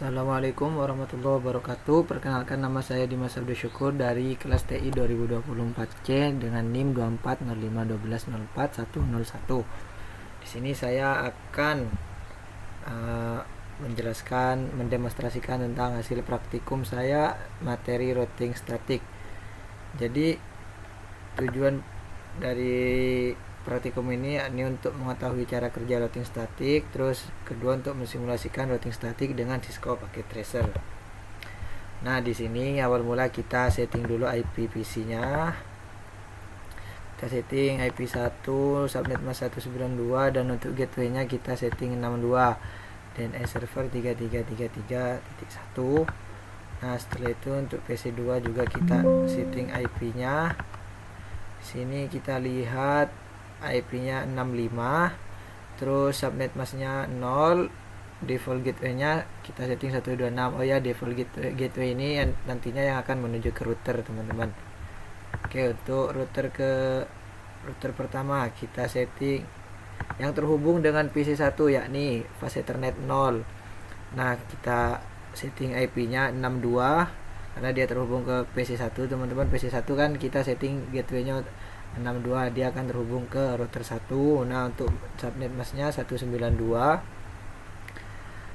Assalamualaikum warahmatullahi wabarakatuh. Perkenalkan, nama saya Dimas Abdul Syukur dari kelas TI 2024C dengan NIM 240512041101. Di sini saya akan mendemonstrasikan tentang hasil praktikum saya materi routing statik. Jadi tujuan dari praktikum ini untuk mengetahui cara kerja routing statik, terus kedua untuk mensimulasikan routing statik dengan Cisco pakai tracer. Nah, di sini awal mula kita setting dulu IP PC-nya. Kita setting IP1 subnet mas 192 dan untuk gateway-nya kita setting 62 DNS server 3333.1. Nah, setelah itu untuk PC2 juga kita setting IP-nya. Sini kita lihat IP-nya 65, terus subnet masnya 0, default gateway-nya kita setting 126. Oh ya, default gateway ini nantinya yang akan menuju ke router, teman-teman. Oke, untuk router pertama kita setting yang terhubung dengan PC1 yakni fase Ethernet 0. Nah, kita setting IP-nya 62 karena dia terhubung ke PC1, teman-teman. PC1 kan kita setting gateway-nya 62, dia akan terhubung ke router 1. Nah, untuk subnet masnya 192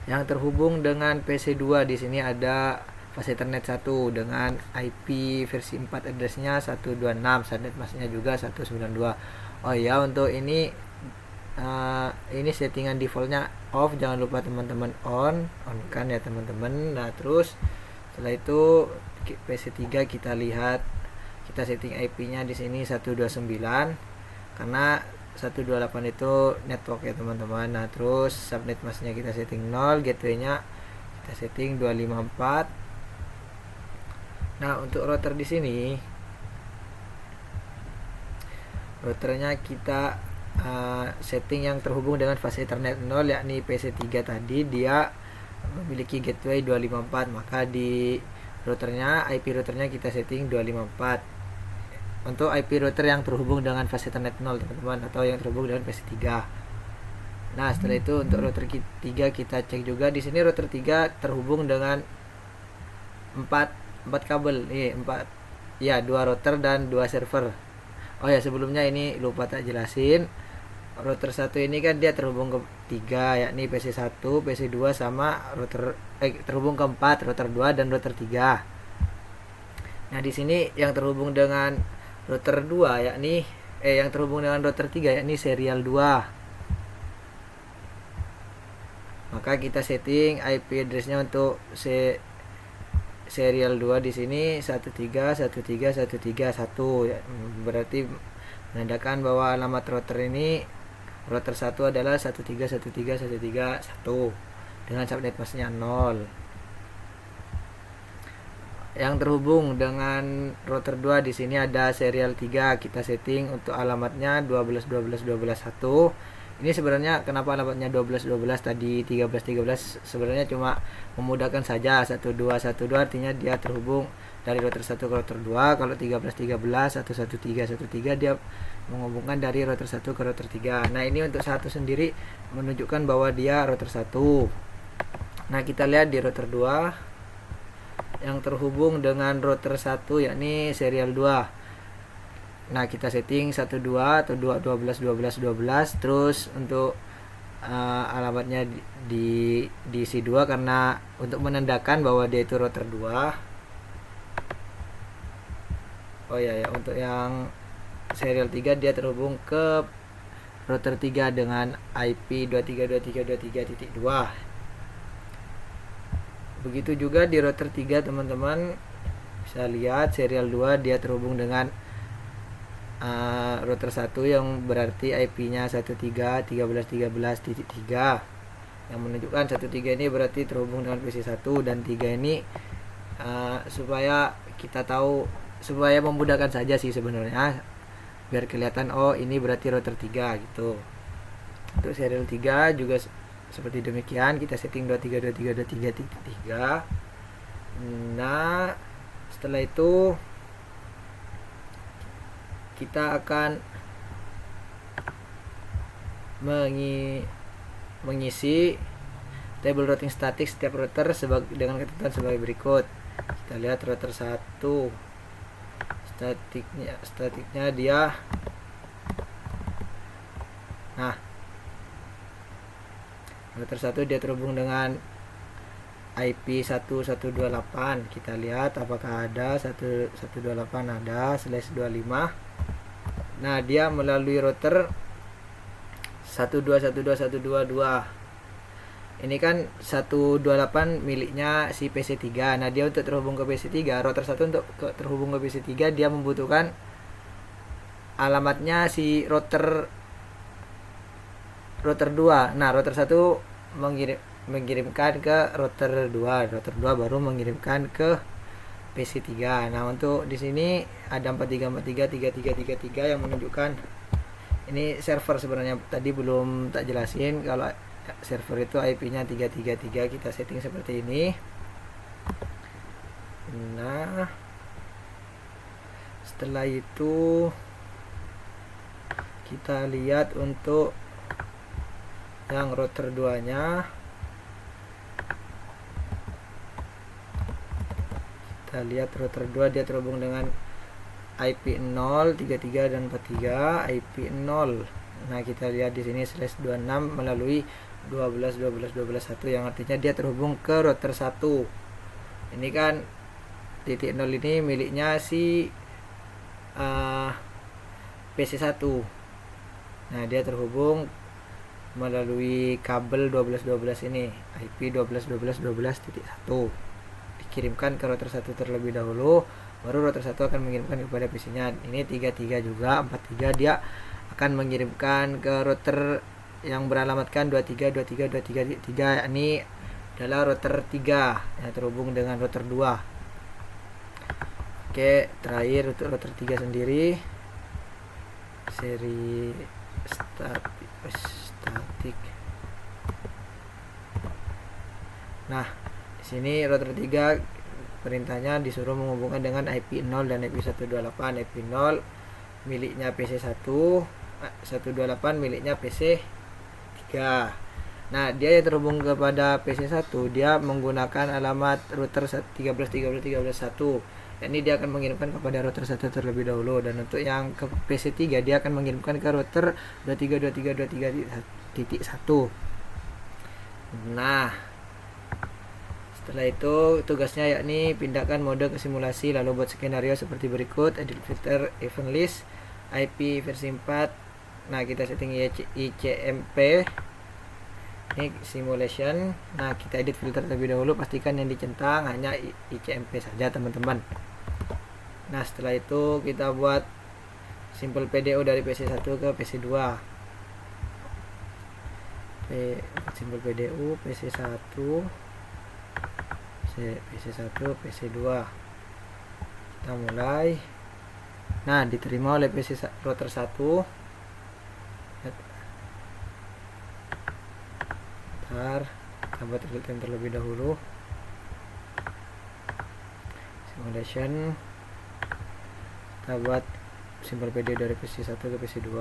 yang terhubung dengan PC2. Di sini ada fase Ethernet 1 dengan IP versi 4 address-nya 126, subnet masnya juga 192. Oh ya, untuk ini settingan defaultnya off, jangan lupa teman-teman on kan ya, teman-teman. Nah, terus setelah itu PC3 kita lihat, kita setting IP-nya di sini 129 karena 128 itu network ya, teman-teman. Nah, terus subnet masnya kita setting 0, gateway-nya kita setting 254. Nah, untuk router di sini routernya kita setting yang terhubung dengan fase Ethernet 0 yakni PC3 tadi, dia memiliki gateway 254, maka di routernya, IP routernya kita setting 254 untuk IP router yang terhubung dengan fase Ethernet 0, teman-teman, atau yang terhubung dengan PC3. Nah, setelah itu untuk router 3 kita cek juga. Di sini router 3 terhubung dengan 4 kabel. Nih, 2 router dan 2 server. Oh ya, sebelumnya ini lupa tak jelasin. Router 1 ini kan dia terhubung ke 3 yakni PC1, PC2 sama router terhubung ke 4, router 2 dan router 3. Nah, di sini yang terhubung dengan router 2 yakni yang terhubung dengan router 3 yakni serial 2. Maka kita setting IP address-nya untuk serial 2 di sini 13131311 ya, berarti menandakan bahwa alamat router ini router 1 adalah 13131311 dengan subnet masnya 0. Yang terhubung dengan router 2 di sini ada serial 3, kita setting untuk alamatnya 12121211. Ini sebenarnya kenapa alamatnya 1212 tadi 1313 sebenarnya cuma memudahkan saja. 1212 artinya dia terhubung dari router 1 ke router 2. Kalau 1313 11313 dia menghubungkan dari router 1 ke router 3. Nah, ini untuk satu sendiri menunjukkan bahwa dia router 1. Nah, kita lihat di router 2 yang terhubung dengan router 1 yakni serial 2. Nah, kita setting 12 atau 12 terus untuk alamatnya di C2 karena untuk menandakan bahwa dia itu router 2. Oh ya, untuk yang serial 3 dia terhubung ke router 3 dengan IP 232323.2. Begitu juga di router 3, teman-teman bisa lihat serial 2 dia terhubung dengan router 1 yang berarti IP-nya 13.13.13.3 yang menunjukkan 13 ini berarti terhubung dengan PC1 dan 3 ini supaya kita tahu, supaya memudahkan saja sih sebenarnya, biar kelihatan oh ini berarti router 3 gitu. Untuk serial 3 juga seperti demikian, kita setting 232323.3. Nah, setelah itu kita akan mengisi Table routing statik setiap router dengan ketentuan sebagai berikut. Kita lihat router 1 statiknya dia. Nah, router 1 dia terhubung dengan IP 1128. Kita lihat apakah ada 1128, ada /25. Nah, dia melalui router 1212122. Ini kan 128 miliknya si PC3. Nah, dia untuk terhubung ke PC3, router 1 untuk terhubung ke PC3 dia membutuhkan alamatnya si router 2. Nah, router 1 mengirimkan ke router 2. Router 2 baru mengirimkan ke PC3. Nah, untuk di sini ada 43433333 yang menunjukkan ini server. Sebenarnya tadi belum tak jelasin kalau server itu IP-nya 333. Kita setting seperti ini. Nah, setelah itu kita lihat untuk yang router 2-nya. Kita lihat router 2 dia terhubung dengan IP 0, 33 dan 43, IP 0. Nah, kita lihat di sini /26 melalui 12.12.12.1 yang artinya dia terhubung ke router 1. Ini kan titik 0 ini miliknya si PC1. Nah, dia terhubung melalui kabel 12.12 ini, IP 12.12.12.1. Dikirimkan ke router 1 terlebih dahulu, baru router 1 akan mengirimkan kepada PC-nya. Ini 33 juga, 43 dia akan mengirimkan ke router yang beralamatkan 23.23.23.3. Ini adalah router 3 yang terhubung dengan router 2. Oke, terakhir untuk router 3 sendiri, seri statik. Nah, di sini router 3 perintahnya disuruh menghubungkan dengan IP 0 dan IP 128. IP 0 miliknya PC1, 128 miliknya PC3. Nah, dia yang terhubung kepada PC1 dia menggunakan alamat router 13.13.13.1. Ini dia akan mengirimkan kepada router 1 terlebih dahulu, dan untuk yang ke PC3 dia akan mengirimkan ke router 23.23.23.1. Nah, setelah itu tugasnya yakni pindahkan mode ke simulasi, lalu buat skenario seperti berikut. Edit filter event list IP versi 4. Nah, kita setting ICMP. Ini simulation. Nah, kita edit filter terlebih dahulu, pastikan yang dicentang hanya ICMP saja, teman-teman. Nah, setelah itu kita buat simple PDO dari PC1 ke PC2. Simple PDO PC1 PC2. Kita mulai. Nah, diterima oleh PC router 1. Bentar, kita buat real-time terlebih dahulu. Simulation. Kita buat simple PDO dari PC1 ke PC2.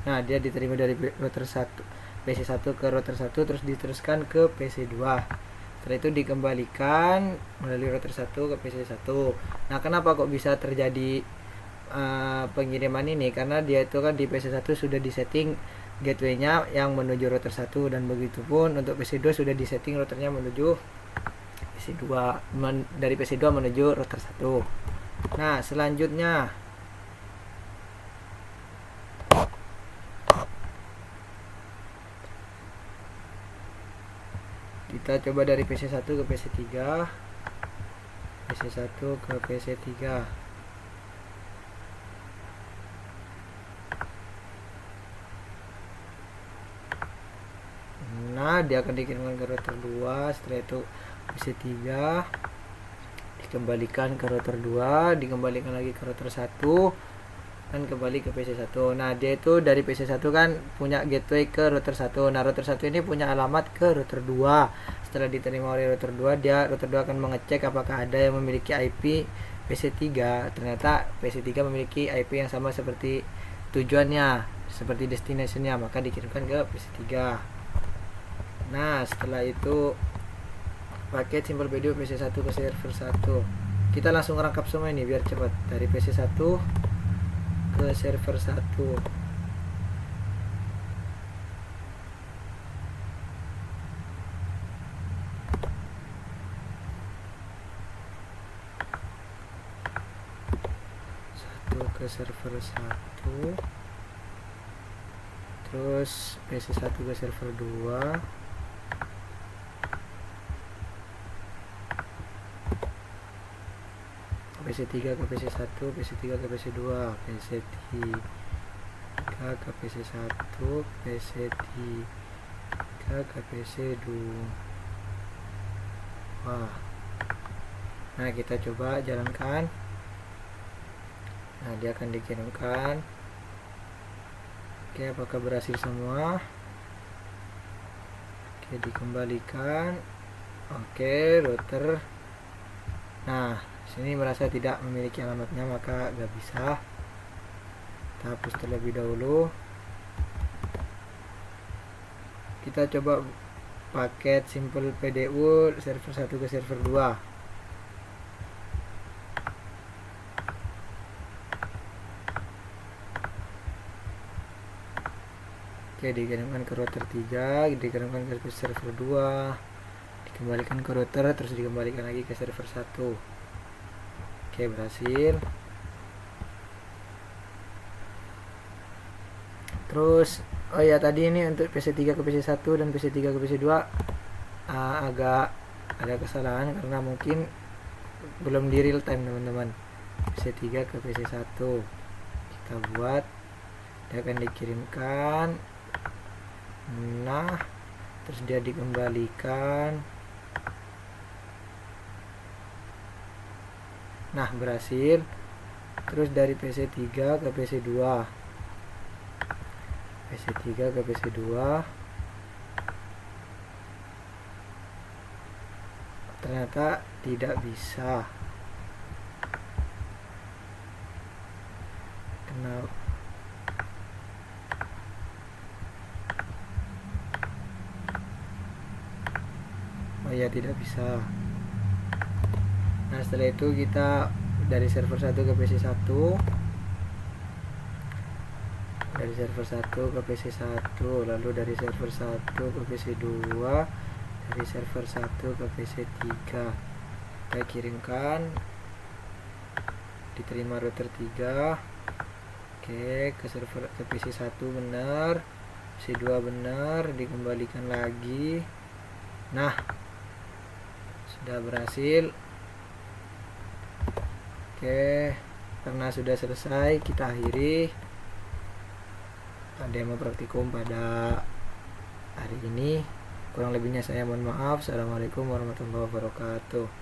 Nah, dia diterima dari router 1 PC1 ke router 1, terus diteruskan ke PC2. Setelah itu dikembalikan melalui router 1 ke PC1. Nah, kenapa kok bisa terjadi pengiriman ini? Karena dia itu kan di PC1 sudah disetting gateway-nya yang menuju router 1, dan begitupun untuk PC2 sudah disetting routernya menuju PC2, dari PC2 menuju router 1. Nah, selanjutnya kita coba dari PC1 ke PC3, PC1 ke PC3. Nah, dia akan dikirimkan ke router 2. Setelah itu PC3 dikembalikan ke router 2, dikembalikan lagi ke router 1, dan kembali ke PC1. Nah, dia itu dari PC1 kan punya gateway ke router 1. Nah, router 1 ini punya alamat ke router 2. Setelah diterima oleh router 2, router 2 akan mengecek apakah ada yang memiliki IP PC3. Ternyata PC3 memiliki IP yang sama seperti tujuannya, seperti destination-nya, maka dikirimkan ke PC3. Nah, setelah itu paket simple video PC1 ke server 1. Kita langsung rangkap semua ini biar cepat, dari PC1 ke server 1. Ke server 1, terus PC1 ke server 2, PC3 ke PC1, PC3 ke PC2, PC3 ke PC1, PC3 ke PC2. Nah, kita coba jalankan. Nah, dia akan dikirimkan. Oke, apakah berhasil semua? Oke, dikembalikan. Oke, router. Nah, sini merasa tidak memiliki alamatnya, maka gak bisa. Kita hapus terlebih dahulu. Kita coba paket simple PDU server 1 ke server 2. Oke, dikirimkan ke router 3, dikirimkan ke server 2, dikembalikan ke router, terus dikembalikan lagi ke server 1. Oke, berhasil. Terus, oh ya, tadi ini untuk PC3 ke PC1 dan PC3 ke PC2 agak ada kesalahan karena mungkin belum di real time, teman-teman. PC3 ke PC1 kita buat, dia akan dikirimkan. Nah, terus dia dikembalikan. Nah, berhasil. Terus dari PC3 ke PC2, PC3 ke PC2, ternyata tidak bisa. Kenapa? Oh ya, tidak bisa. Nah, setelah itu kita dari server 1 ke PC1, dari server 1 ke PC1, lalu dari server 1 ke PC2, dari server 1 ke PC3. Kita kirimkan, diterima router 3. Oke, ke server ke PC1 benar, PC2 benar, dikembalikan lagi. Nah, sudah berhasil. Oke, karena sudah selesai, kita akhiri demo praktikum pada hari ini. Kurang lebihnya saya mohon maaf. Assalamualaikum warahmatullahi wabarakatuh.